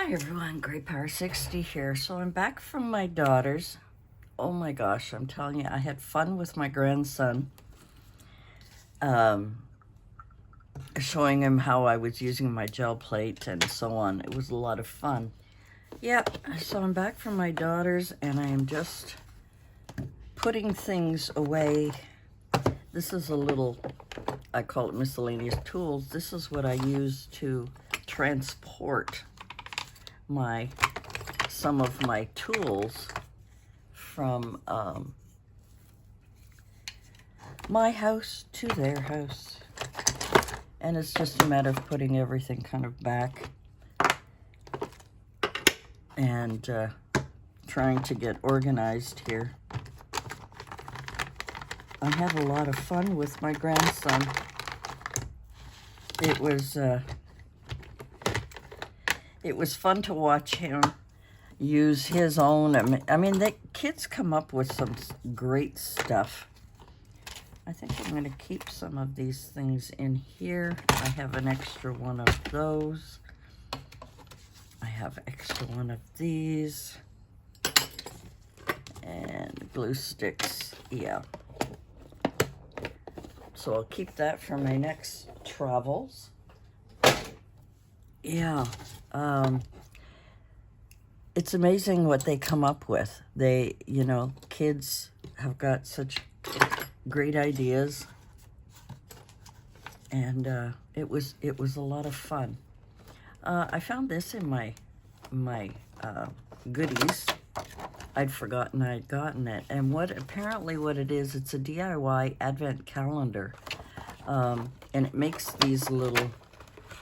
Hi everyone, Great Power 60 here. So I'm back from my daughter's. Oh my gosh, I'm telling you, I had fun with my grandson. Showing him how I was using my gel plate and so on. It was a lot of fun. Yep, so I'm back from my daughter's and I am just putting things away. This is a little, I call it miscellaneous tools. This is what I use to transport some of my tools from my house to their house. And it's just a matter of putting everything kind of back and trying to get organized here. I have a lot of fun with my grandson. It was fun to watch him use his own. I mean, the kids come up with some great stuff. I think I'm going to keep some of these things in here. I have an extra one of those. I have extra one of these. And glue sticks, yeah. So I'll keep that for my next travels. Yeah. It's amazing what they come up with. Kids have got such great ideas, and it was a lot of fun. I found this in my goodies. I'd forgotten I'd gotten it, and apparently what it is, it's a DIY advent calendar, and it makes these little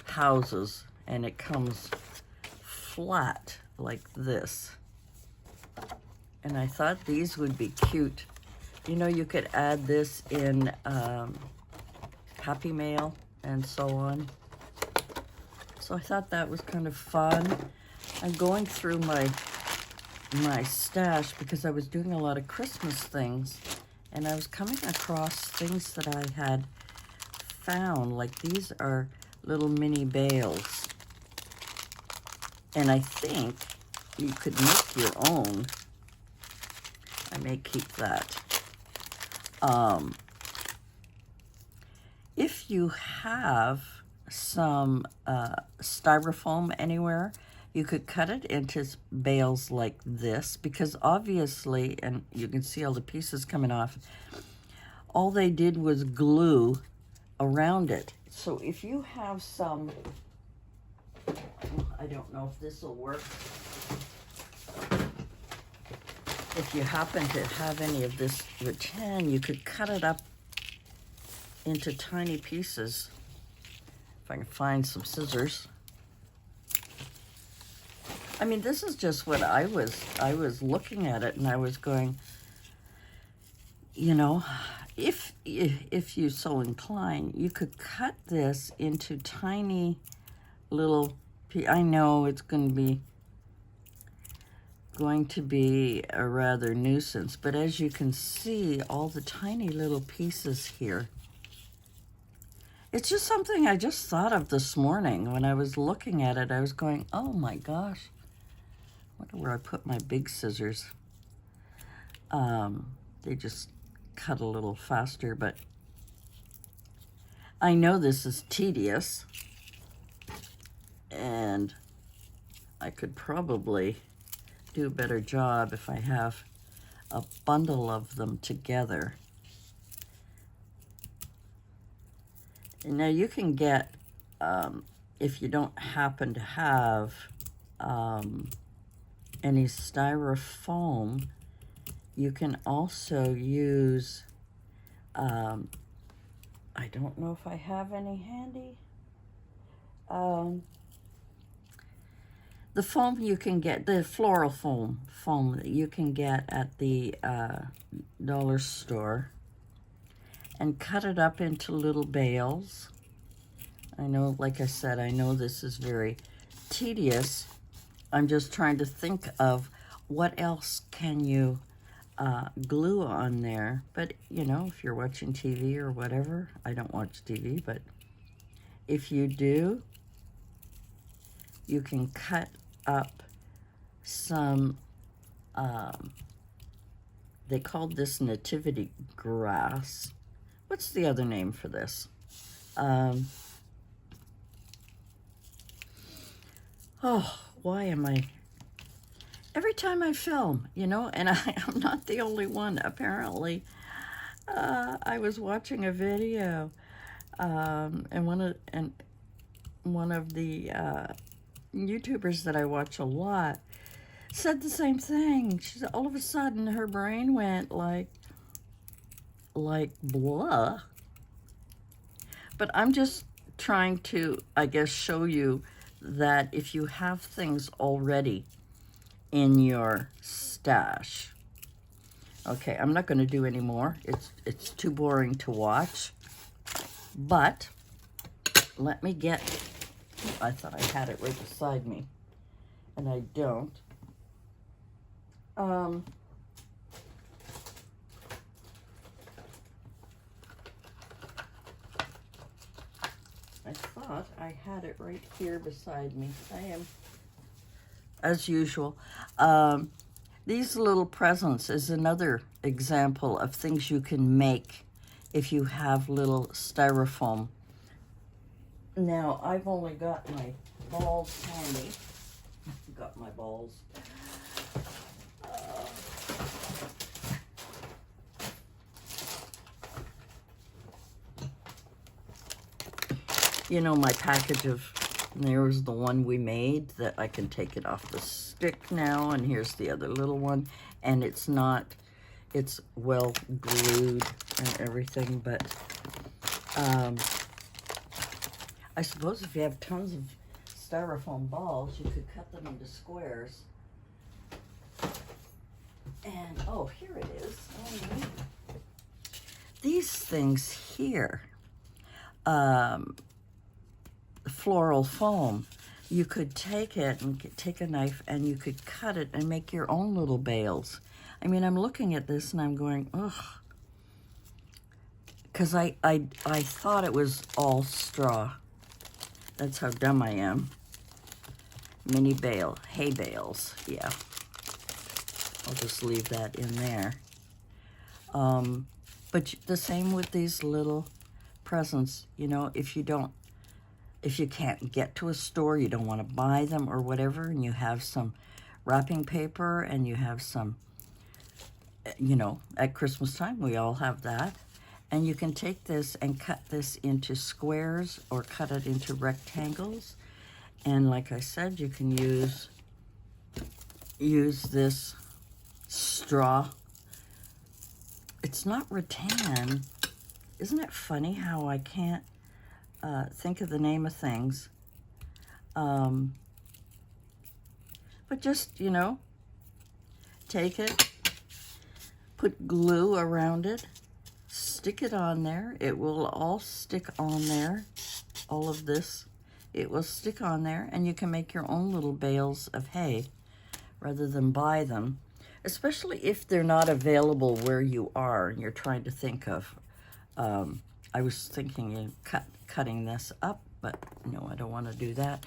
houses, and it comes flat like this. And I thought these would be cute. You know, you could add this in Happy Mail and so on. So I thought that was kind of fun. I'm going through my stash because I was doing a lot of Christmas things, and I was coming across things that I had found. Like, these are little mini bales. And I think you could make your own. I may keep that. If you have some styrofoam anywhere, you could cut it into bales like this, because obviously, and you can see all the pieces coming off, all they did was glue around it. So if you have some, I don't know if this will work. If you happen to have any of this rattan, you could cut it up into tiny pieces. If I can find some scissors. I mean, this is just what I was looking at it, and I was going, you know, if you so incline, you could cut this into tiny little I know it's going to be a rather nuisance, but as you can see, all the tiny little pieces here. It's just something I just thought of this morning when I was looking at it. I was going, oh my gosh, I wonder where I put my big scissors. They just cut a little faster, but I know this is tedious, and I could probably do a better job if I have a bundle of them together. And now you can get, if you don't happen to have any styrofoam, you can also use, I don't know if I have any handy. The foam you can get, the floral foam that you can get at the dollar store, and cut it up into little bales. I know, like I said, I know this is very tedious. I'm just trying to think of what else can you glue on there. But, you know, if you're watching TV or whatever, I don't watch TV, but if you do, you can cut up some, they called this nativity grass. What's the other name for this? Oh, why am I... Every time I film, you know, and I'm not the only one. Apparently, I was watching a video, and one of the YouTubers that I watch a lot said the same thing. She said all of a sudden her brain went like blah. But I'm just trying to, I guess, show you that if you have things already in your stash. Okay, I'm not going to do any more. It's too boring to watch. But let me get, I thought I had it right beside me, and I don't. I thought I had it right here beside me. I am, as usual. These little presents is another example of things you can make if you have little styrofoam. Now, I've only got my balls handy. Got my balls. You know, my package of, there's the one we made that I can take it off the stick now, and here's the other little one, and it's not, it's well glued and everything, but I suppose if you have tons of styrofoam balls, you could cut them into squares. And, oh, here it is. These things here, floral foam, you could take it and take a knife and you could cut it and make your own little bales. I mean, I'm looking at this and I'm going, ugh. Because I thought it was all straw. That's how dumb I am. Mini bale, hay bales, yeah. I'll just leave that in there. But the same with these little presents, you know, if you can't get to a store, you don't want to buy them or whatever, and you have some wrapping paper and you have some, you know, at Christmas time, we all have that. And you can take this and cut this into squares or cut it into rectangles. And like I said, you can use this straw. It's not rattan. Isn't it funny how I can't think of the name of things? But just, you know, take it, put glue around it, stick it on there. It will all stick on there. All of this, it will stick on there, and you can make your own little bales of hay rather than buy them, especially if they're not available where you are and you're trying to think of. I was thinking of cutting this up, but no, I don't want to do that.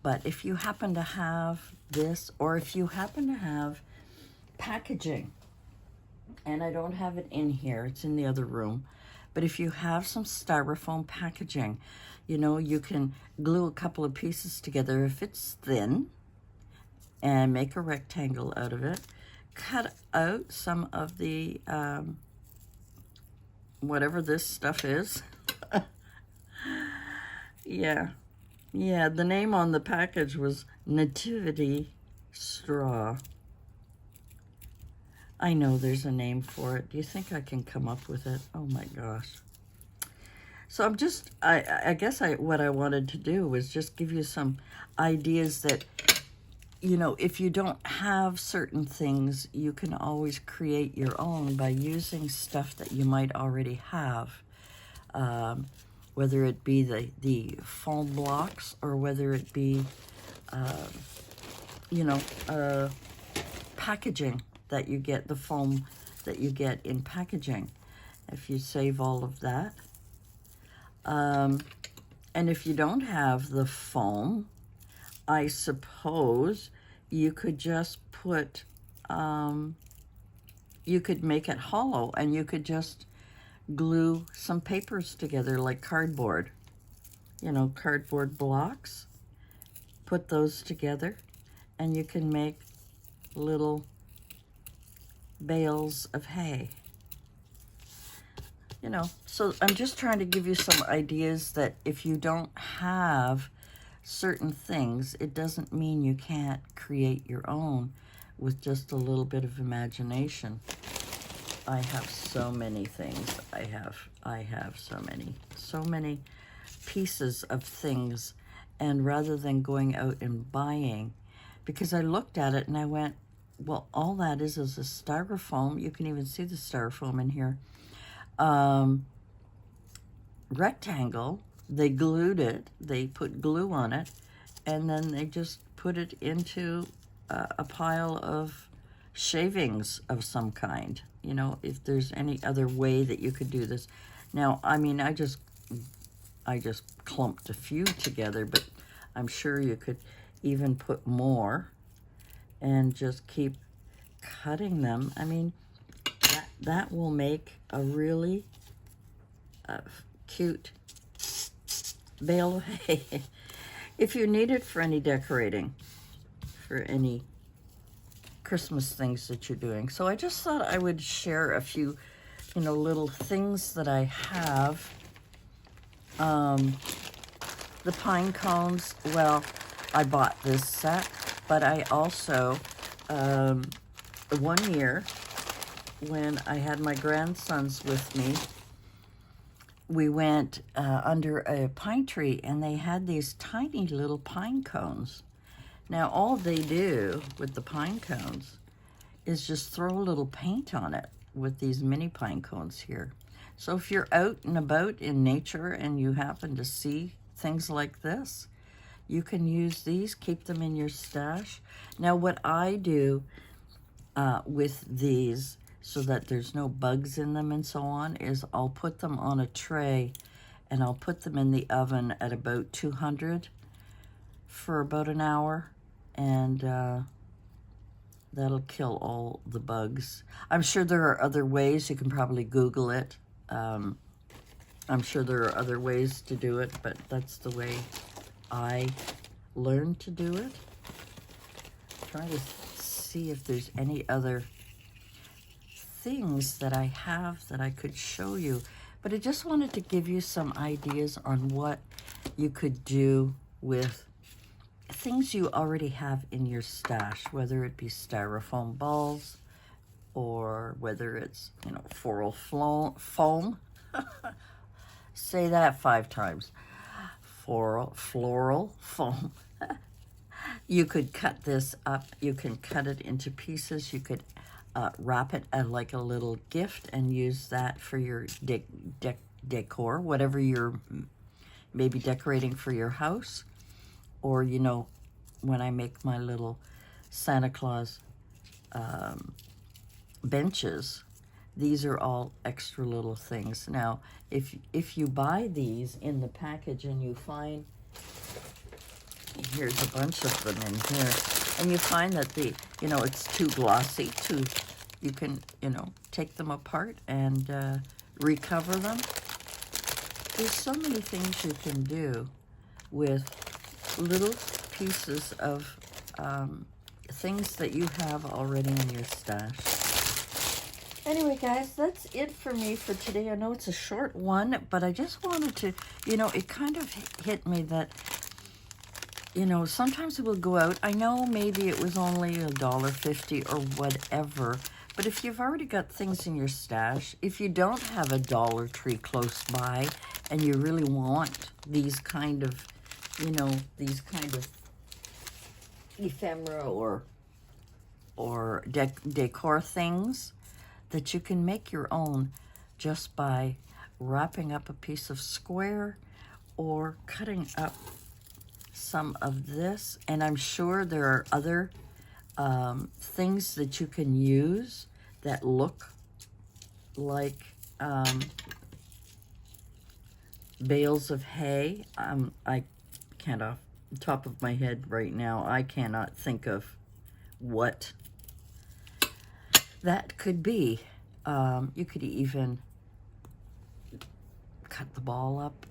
But if you happen to have this, or if you happen to have packaging, and I don't have it in here, it's in the other room, but if you have some styrofoam packaging, you know, you can glue a couple of pieces together if it's thin, and make a rectangle out of it. Cut out some of the, whatever this stuff is. Yeah, the name on the package was Nativity Straw. I know there's a name for it. Do you think I can come up with it? Oh my gosh. So I'm just, I guess what I wanted to do was just give you some ideas that, you know, if you don't have certain things, you can always create your own by using stuff that you might already have. Whether it be the foam blocks or whether it be, you know, packaging that you get, the foam that you get in packaging, if you save all of that. And if you don't have the foam, I suppose you could just put, you could make it hollow and you could just glue some papers together like cardboard, you know, cardboard blocks. Put those together and you can make little bales of hay. You know, so I'm just trying to give you some ideas that if you don't have certain things, it doesn't mean you can't create your own with just a little bit of imagination. I have so many things. I have so many pieces of things. And rather than going out and buying, because I looked at it and I went, well, all that is a styrofoam. You can even see the styrofoam in here. Rectangle. They glued it. They put glue on it. And then they just put it into a pile of shavings of some kind. You know, if there's any other way that you could do this. Now, I mean, I just clumped a few together, but I'm sure you could even put more and just keep cutting them. I mean, that will make a really cute bale of hay. If you need it for any decorating, for any Christmas things that you're doing. So I just thought I would share a few, you know, little things that I have. The pine cones, well, I bought this set, but I also, one year when I had my grandsons with me, we went under a pine tree and they had these tiny little pine cones. Now, all they do with the pine cones is just throw a little paint on it with these mini pine cones here. So if you're out and about in nature and you happen to see things like this, you can use these, keep them in your stash. Now, what I do with these, so that there's no bugs in them and so on, is I'll put them on a tray and I'll put them in the oven at about 200 for about an hour, and that'll kill all the bugs. I'm sure there are other ways. You can probably Google it. I'm sure there are other ways to do it, but that's the way I learned to do it. Trying to see if there's any other things that I have that I could show you, but I just wanted to give you some ideas on what you could do with things you already have in your stash, whether it be styrofoam balls or whether it's, you know, floral foam. Say that 5 times. Floral foam. You could cut this up. You can cut it into pieces. You could wrap it like a little gift and use that for your decor, whatever you're maybe decorating for your house. Or, you know, when I make my little Santa Claus benches, these are all extra little things. Now, if you buy these in the package and you find, here's a bunch of them in here, and you find that you know, it's too glossy, you can, you know, take them apart and recover them. There's so many things you can do with little pieces of things that you have already in your stash. Anyway, guys, that's it for me for today. I know it's a short one, but I just wanted to, you know, it kind of hit me that, you know, sometimes we'll go out. I know maybe it was only $1.50 or whatever, but if you've already got things in your stash, if you don't have a Dollar Tree close by and you really want these kind of, you know, these kind of ephemera or decor things, that you can make your own just by wrapping up a piece of square or cutting up some of this. And I'm sure there are other things that you can use that look like bales of hay. I can't top of my head right now, I cannot think of what that could be. You could even cut the ball up.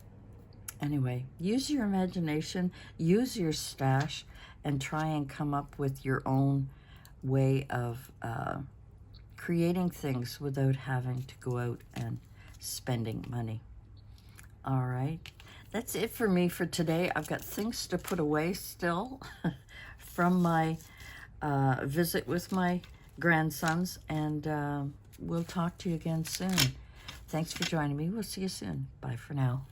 Anyway, use your imagination, use your stash, and try and come up with your own way of creating things without having to go out and spending money. All right, that's it for me for today. I've got things to put away still from my visit with my grandsons, and we'll talk to you again soon. Thanks for joining me. We'll see you soon. Bye for now.